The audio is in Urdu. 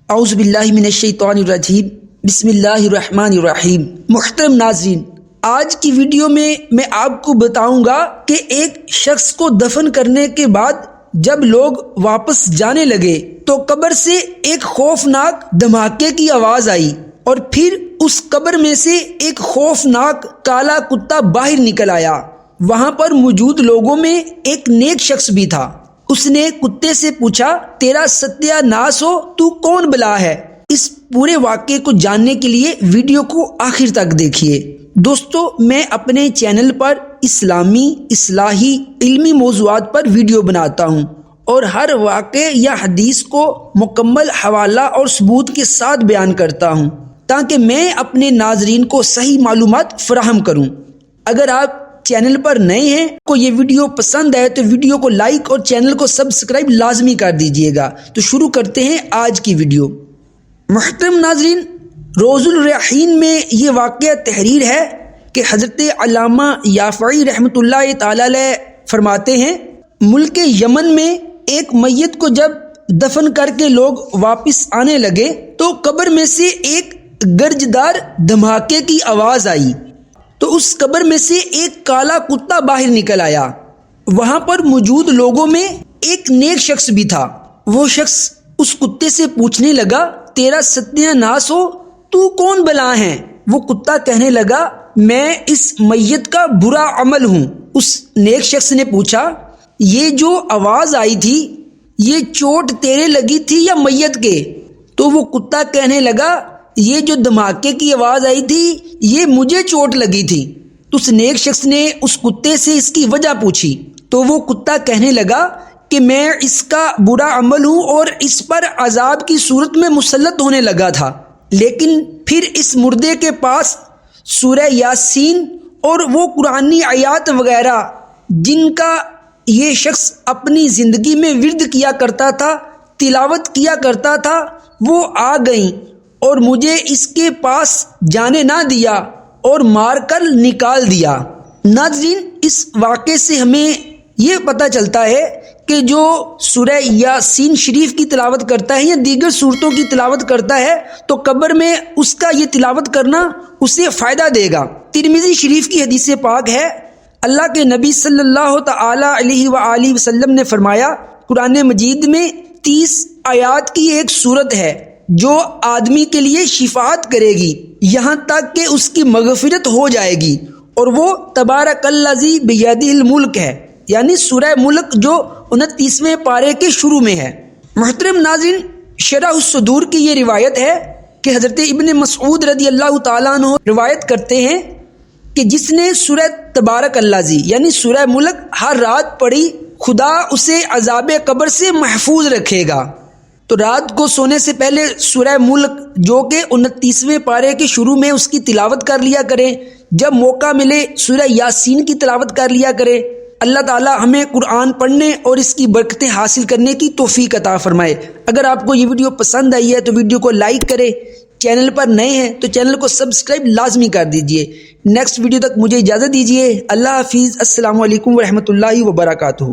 اعوذ باللہ من الشیطان الرجیم بسم اللہ الرحمن الرحیم۔ محترم ناظرین، آج کی ویڈیو میں آپ کو بتاؤں گا کہ ایک شخص کو دفن کرنے کے بعد جب لوگ واپس جانے لگے تو قبر سے ایک خوفناک دھماکے کی آواز آئی اور پھر اس قبر میں سے ایک خوفناک کالا کتا باہر نکل آیا۔ وہاں پر موجود لوگوں میں ایک نیک شخص بھی تھا۔ اس نے کتے سے پوچھا، تیرا ستیہ ناس ہو، تو کون بلا ہے؟ اس پورے واقعے کو جاننے کے لیے ویڈیو کو آخر تک دیکھیے۔ دوستو، میں اپنے چینل پر اسلامی، اصلاحی، علمی موضوعات پر ویڈیو بناتا ہوں اور ہر واقعے یا حدیث کو مکمل حوالہ اور ثبوت کے ساتھ بیان کرتا ہوں تاکہ میں اپنے ناظرین کو صحیح معلومات فراہم کروں۔ اگر آپ چینل پر نئے ہیں کو یہ ویڈیو پسند ہے تو ویڈیو کو لائک اور چینل کو سبسکرائب لازمی کر دیجئے گا۔ تو شروع کرتے ہیں آج کی ویڈیو۔ محترم ناظرین، روض الریاحین میں یہ واقعہ تحریر ہے کہ حضرت علامہ یافعی رحمۃ اللہ تعالی علیہ فرماتے ہیں، ملک یمن میں ایک میت کو جب دفن کر کے لوگ واپس آنے لگے تو قبر میں سے ایک گرجدار دھماکے کی آواز آئی تو اس قبر میں سے ایک کالا کتا باہر نکل آیا۔ وہاں پر موجود لوگوں میں ایک نیک شخص بھی تھا۔ وہ شخص اس کتے سے پوچھنے لگا، تیرا ستیہ ناس ہو، تو کون بلا ہے؟ وہ کتا کہنے لگا، میں اس میت کا برا عمل ہوں۔ اس نیک شخص نے پوچھا، یہ جو آواز آئی تھی یہ چوٹ تیرے لگی تھی یا میت کے؟ تو وہ کتا کہنے لگا، یہ جو دھماکے کی آواز آئی تھی یہ مجھے چوٹ لگی تھی۔ تو اس نیک شخص نے اس کتے سے اس کی وجہ پوچھی تو وہ کتا کہنے لگا کہ میں اس کا برا عمل ہوں اور اس پر عذاب کی صورت میں مسلط ہونے لگا تھا، لیکن پھر اس مردے کے پاس سورہ یاسین اور وہ قرآنی آیات وغیرہ جن کا یہ شخص اپنی زندگی میں ورد کیا کرتا تھا، تلاوت کیا کرتا تھا، وہ آ گئیں اور مجھے اس کے پاس جانے نہ دیا اور مار کر نکال دیا۔ ناظرین، اس واقعے سے ہمیں یہ پتہ چلتا ہے کہ جو سورہ یاسین شریف کی تلاوت کرتا ہے یا دیگر سورتوں کی تلاوت کرتا ہے تو قبر میں اس کا یہ تلاوت کرنا اسے فائدہ دے گا۔ ترمذی شریف کی حدیث پاک ہے، اللہ کے نبی صلی اللہ تعالی علیہ وآلہ وسلم نے فرمایا، قرآن مجید میں 30 آیات کی ایک سورت ہے جو آدمی کے لیے شفاعت کرے گی یہاں تک کہ اس کی مغفرت ہو جائے گی، اور وہ تبارک الذی بیدہ الملک ہے، یعنی سورہ ملک جو 29ویں پارے کے شروع میں ہے۔ محترم ناظرین، شرح الصدور کی یہ روایت ہے کہ حضرت ابن مسعود رضی اللہ تعالیٰ عنہ روایت کرتے ہیں کہ جس نے سورہ تبارک الذی یعنی سورہ ملک ہر رات پڑھی، خدا اسے عذاب قبر سے محفوظ رکھے گا۔ تو رات کو سونے سے پہلے سورہ ملک جو کہ 29ویں پارے کے شروع میں اس کی تلاوت کر لیا کریں، جب موقع ملے سورہ یاسین کی تلاوت کر لیا کریں۔ اللہ تعالی ہمیں قرآن پڑھنے اور اس کی برکتیں حاصل کرنے کی توفیق عطا فرمائے۔ اگر آپ کو یہ ویڈیو پسند آئی ہے تو ویڈیو کو لائک کریں، چینل پر نئے ہیں تو چینل کو سبسکرائب لازمی کر دیجئے۔ نیکسٹ ویڈیو تک مجھے اجازت دیجیے۔ اللہ حافظ۔ السلام علیکم ورحمۃ اللہ وبرکاتہ۔